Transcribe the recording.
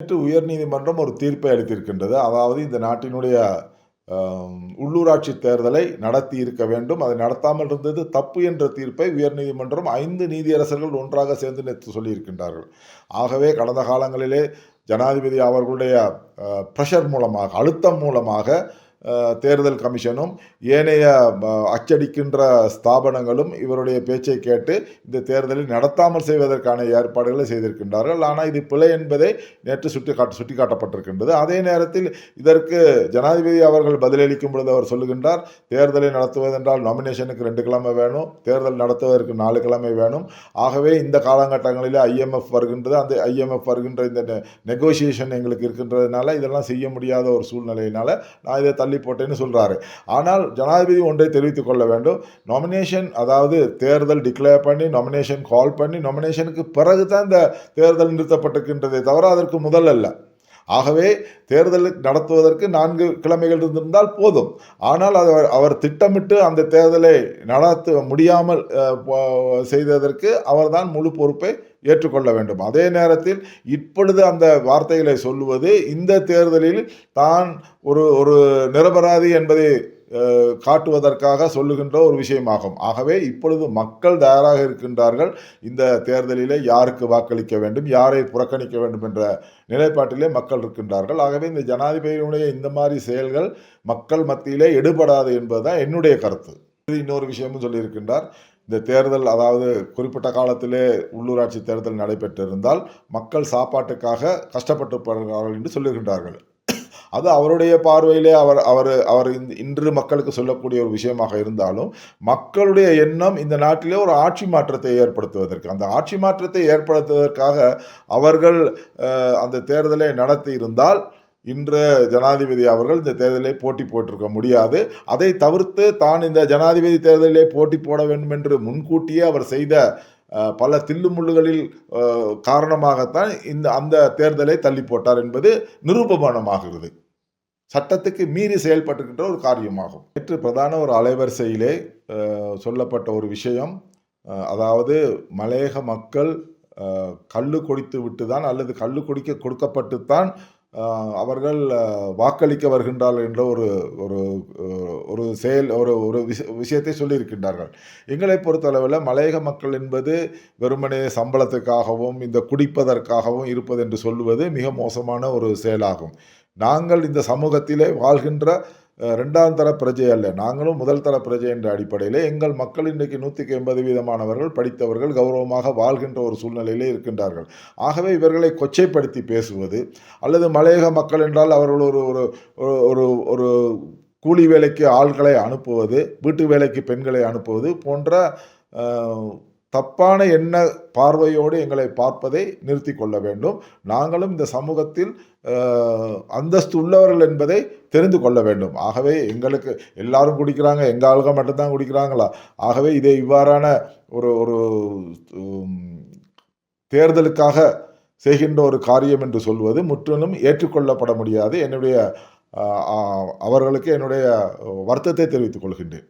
நேற்று உயர்நீதிமன்றம் ஒரு தீர்ப்பை அளித்திருக்கின்றது. அதாவது இந்த நாட்டினுடைய உள்ளூராட்சி தேர்தலை நடத்தி இருக்க வேண்டும், அதை நடத்தாமல் இருந்தது தப்பு என்ற தீர்ப்பை உயர்நீதிமன்றம் 5 நீதியரசர்கள் ஒன்றாக சேர்ந்து நேற்று சொல்லியிருக்கின்றார்கள். ஆகவே கடந்த காலங்களிலே ஜனாதிபதி அவர்களுடைய பிரஷர் மூலமாக, அழுத்தம் மூலமாக தேர்தல் கமிஷனும் ஏனைய அச்சடிக்கின்ற ஸ்தாபனங்களும் இவருடைய பேச்சை கேட்டு இந்த தேர்தலை நடத்தாமல் செய்வதற்கான ஏற்பாடுகளை செய்திருக்கின்றார்கள். ஆனால் இது பிழை என்பதை நேற்று சுட்டிக்காட்டப்பட்டிருக்கின்றது. அதே நேரத்தில் இதற்கு ஜனாதிபதி அவர்கள் பதிலளிக்கும் பொழுது அவர் சொல்லுகின்றார், தேர்தலை நடத்துவதென்றால் நாமினேஷனுக்கு 2 கிழமை வேணும், தேர்தல் நடத்துவதற்கு 4 கிழமை வேணும். ஆகவே இந்த காலகட்டங்களில் ஐஎம்எஃப் வருகின்றது, அந்த ஐஎம்எஃப் வருகின்ற இந்த நெகோசியேஷன் எங்களுக்கு இருக்கின்றதுனால இதெல்லாம் செய்ய முடியாத ஒரு சூழ்நிலையினால நான் இதை தள்ளி போட்டேன்னு சொல்றாரு. ஆனால் ஜனாதிபதி ஒன்றை தெரிவித்துக் கொள்ள வேண்டும், நாமினேஷன், அதாவது தேர்தல் டிக்ளேர் பண்ணி நாமினேஷன் கால் பண்ணி நாமினேஷனுக்கு பிறகுதான் இந்த தேர்தல் நிறுத்தப்பட்டிருக்கின்றதே தவிர அதற்கு முதல் அல்ல. ஆகவே தேர்தல் நடத்துவதற்கு 4 கிழமைகள் இருந்திருந்தால் போதும். ஆனால் அவர் திட்டமிட்டு அந்த தேர்தலை நடத்த முடியாமல் செய்ததற்கு அவர்தான் முழு பொறுப்பை ஏற்றுக்கொள்ள வேண்டும். அதே நேரத்தில் இப்பொழுது அந்த வார்த்தைகளை சொல்லுவது இந்த தேர்தலில் தான் ஒரு நிரபராதி என்பதை காட்டுவதற்காக சொல்லுகின்ற ஒரு விஷயமாகும். ஆகவே இப்பொழுது மக்கள் தயாராக இருக்கின்றார்கள். இந்த தேர்தலிலே யாருக்கு வாக்களிக்க வேண்டும், யாரை புறக்கணிக்க வேண்டும் என்ற நிலைப்பாட்டிலே மக்கள் இருக்கின்றார்கள். ஆகவே இந்த ஜனாதிபதியினுடைய இந்த மாதிரி செயல்கள் மக்கள் மத்தியிலே எடுபடாது என்பதுதான் என்னுடைய கருத்து. இன்னொரு விஷயமும் சொல்லியிருக்கின்றார், இந்த தேர்தல், அதாவது குறிப்பிட்ட காலத்திலே உள்ளூராட்சி தேர்தல் நடைபெற்றிருந்தால் மக்கள் சாப்பாட்டுக்காக கஷ்டப்பட்டு என்று சொல்லுகின்றார்கள். அது அவருடைய பார்வையிலே அவர் இன்று மக்களுக்கு சொல்லக்கூடிய ஒரு விஷயமாக இருந்தாலும், மக்களுடைய எண்ணம் இந்த நாட்டிலே ஒரு ஆட்சி மாற்றத்தை ஏற்படுத்துவதற்கு, அந்த ஆட்சி மாற்றத்தை ஏற்படுத்துவதற்காக அவர்கள் அந்த தேர்தலை நடத்தி இருந்தால் இன்று ஜனாதிபதி அவர்கள் இந்த தேர்தலை போட்டி போட்டிருக்க முடியாது. அதை தவிர்த்து தான் இந்த ஜனாதிபதி தேர்தலிலே போட்டி போட வேண்டும் என்று முன்கூட்டியே அவர் செய்த பல தில்லுமுள்ளுகளில் காரணமாகத்தான் அந்த தேர்தலை தள்ளி போட்டார் என்பது நிரூபமானமாகிறது. சட்டத்துக்கு மீறி செயல்பட்டுகின்ற ஒரு காரியமாகும். நேற்று பிரதான ஒரு அலைவரிசையிலே சொல்லப்பட்ட ஒரு விஷயம், அதாவது மலையக மக்கள் கள்ளு குடித்து விட்டுதான் அல்லது கள்ளு கொடுக்கப்பட்டுத்தான் அவர்கள் வாக்களிக்க வருகின்றார்கள் என்ற ஒரு செயல் ஒரு விஷயத்தை சொல்லியிருக்கின்றார்கள். எங்களை பொறுத்தளவில் மலையக மக்கள் என்பது வெறுமனே சம்பளத்துக்காகவும் இந்த குடிப்பதற்காகவும் இருப்பது என்று சொல்லுவது மிக மோசமான ஒரு செயலாகும். நாங்கள் இந்த சமூகத்திலே வாழ்கின்ற 2ஆம் தர பிரஜை அல்ல, நாங்களும் முதல் தர பிரஜை என்ற அடிப்படையிலே எங்கள் மக்கள் இன்றைக்கு 180% படித்தவர்கள், கௌரவமாக வாழ்கின்ற ஒரு சூழ்நிலையிலே இருக்கின்றார்கள். ஆகவே இவர்களை கொச்சைப்படுத்தி பேசுவது அல்லது மலையக மக்கள் என்றால் அவர்கள் ஒரு கூலி வேலைக்கு ஆள்களை அனுப்புவது, வீட்டு வேலைக்கு பெண்களை அனுப்புவது போன்ற தப்பான எண்ண பார்வையோடு எங்களை பார்ப்பதை நிறுத்தி கொள்ள வேண்டும். நாங்களும் இந்த சமூகத்தில் அந்தஸ்து உள்ளவர்கள் என்பதை தெரிந்து கொள்ள வேண்டும். ஆகவே எங்களுக்கு எல்லாரும் குடிக்கிறாங்க, எங்கள் ஆளுக மட்டும்தான் குடிக்கிறாங்களா? ஆகவே இதை இவ்வாறான ஒரு தேர்தலுக்காக செய்கின்ற ஒரு காரியம் என்று சொல்வது முற்றிலும் ஏற்றுக்கொள்ளப்பட முடியாது. அவர்களுக்கு என்னுடைய வருத்தத்தை தெரிவித்துக் கொள்கின்றேன்.